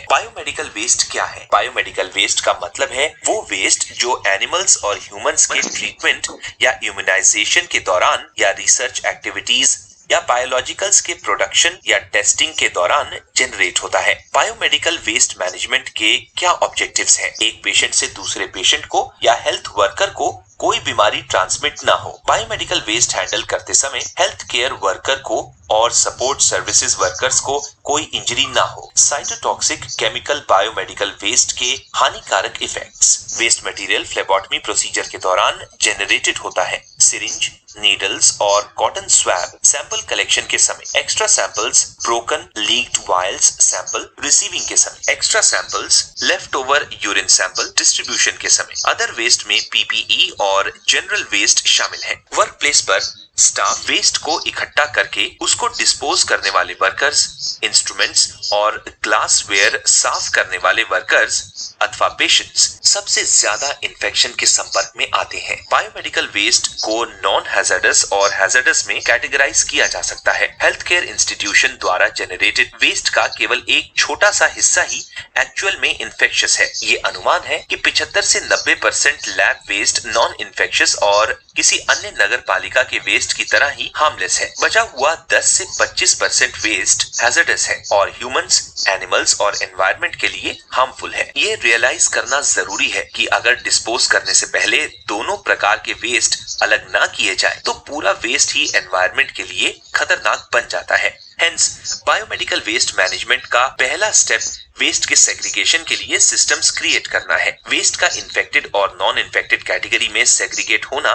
Biomedical waste क्या है? Biomedical waste का मतलब है वो वेस्ट जो एनिमल्स और ह्यूमंस के ट्रीटमेंट या इम्यूनाइजेशन के दौरान या रिसर्च एक्टिविटीज या बायोलॉजिकल्स के प्रोडक्शन या टेस्टिंग के दौरान जनरेट होता है। बायोमेडिकल वेस्ट मैनेजमेंट के क्या ऑब्जेक्टिव्स हैं? एक पेशेंट से दूसरे पेशेंट को या हेल्थ वर्कर को कोई बीमारी ट्रांसमिट ना हो। बायोमेडिकल वेस्ट हैंडल करते समय हेल्थ केयर वर्कर को और सपोर्ट सर्विसेज वर्कर्स को कोई इंजरी ना हो। साइटोटॉक्सिक केमिकल बायोमेडिकल वेस्ट के हानिकारक इफेक्ट्स। वेस्ट मटेरियल फ्लेबोटमी प्रोसीजर के दौरान जनरेटेड होता है। सिरिंज, नीडल्स और कॉटन स्वैब सैंपल कलेक्शन के समय। Extra samples, broken leaked vials sample receiving के समय। Extra samples, left over urine sample distribution के समय। अदर वेस्ट में पीपीई और जनरल वेस्ट शामिल है। वर्क प्लेस पर स्टाफ वेस्ट को इकट्ठा करके उसको डिस्पोज करने वाले वर्कर्स, इंस्ट्रूमेंट्स और ग्लासवेयर साफ करने वाले वर्कर्स अथवा पेशेंट्स सबसे ज्यादा इन्फेक्शन के संपर्क में आते हैं। बायोमेडिकल वेस्ट को नॉन हैजर्डस और हैजर्डस में कैटेगराइज किया जा सकता है। हेल्थ केयर इंस्टीट्यूशन द्वारा जनरेटेड वेस्ट का केवल एक छोटा सा हिस्सा ही एक्चुअल में इन्फेक्शियस है। ये अनुमान है कि 75 से 90% लैब वेस्ट नॉन इन्फेक्शियस और किसी अन्य नगर पालिका के वेस्ट की तरह ही हार्मलेस है। बचा हुआ 10 से 25% वेस्ट हैजर्डस है और ह्यूमंस, एनिमल्स और एनवायरनमेंट के लिए हार्मफुल है। ये रियलाइज करना जरूरी है कि अगर डिस्पोज करने से पहले दोनों प्रकार के वेस्ट अलग ना किए जाए तो पूरा वेस्ट ही एनवायरनमेंट के लिए खतरनाक बन जाता है। हेंस बायोमेडिकल वेस्ट मैनेजमेंट का पहला स्टेप वेस्ट के सेग्रीगेशन के लिए सिस्टम्स क्रिएट करना है। वेस्ट का इन्फेक्टेड और नॉन इन्फेक्टेड कैटेगरी में सेग्रीगेट होना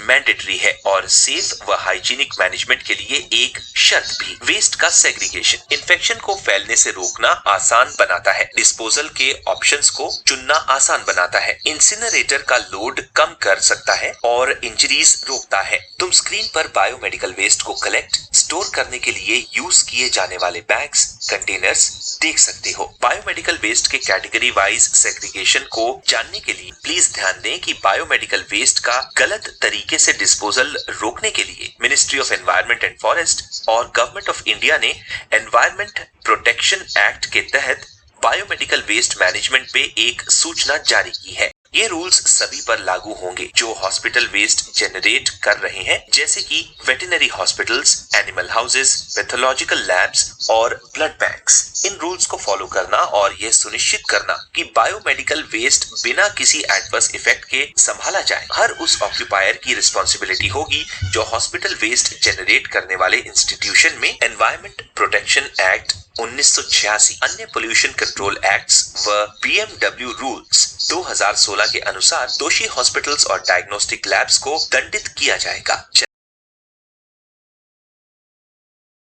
मैंडेटरी है और सेफ व हाइजीनिक मैनेजमेंट के लिए एक शर्त भी। वेस्ट का सेग्रीगेशन इन्फेक्शन को फैलने से रोकना आसान बनाता है। डिस्पोजल के ऑप्शंस को चुनना आसान बनाता है। इंसिनरेटर का लोड कम कर सकता है और इंजरीज रोकता है। तुम स्क्रीन पर बायोमेडिकल वेस्ट को कलेक्ट, स्टोर करने के लिए यूज किए जाने वाले बैग्स, कंटेनर्स देख सकते हो। बायोमेडिकल वेस्ट के कैटेगरी वाइज सेग्रीगेशन को जानने के लिए प्लीज ध्यान दें कि बायोमेडिकल वेस्ट का गलत तरीके से डिस्पोजल रोकने के लिए ministry of environment and forest और गवर्नमेंट ऑफ इंडिया ने एनवायरनमेंट प्रोटेक्शन एक्ट के तहत बायोमेडिकल वेस्ट मैनेजमेंट पे एक सूचना जारी की है। ये रूल्स सभी पर लागू होंगे जो हॉस्पिटल वेस्ट जनरेट कर रहे हैं, जैसे कि veterinary hospitals, animal houses, pathological labs और ब्लड बैंक्स। इन रूल्स को फॉलो करना और यह सुनिश्चित करना कि बायोमेडिकल वेस्ट बिना किसी एडवर्स इफेक्ट के संभाला जाए हर उस ऑक्यूपायर की रिस्पॉन्सिबिलिटी होगी जो हॉस्पिटल वेस्ट जनरेट करने वाले इंस्टीट्यूशन में एनवायरनमेंट प्रोटेक्शन एक्ट 1986, अन्य पोल्यूशन कंट्रोल एक्ट्स व बीएमडब्ल्यू रूल्स 2016 के अनुसार दोषी हॉस्पिटल्स और डायग्नोस्टिक लैब्स को दंडित किया जाएगा।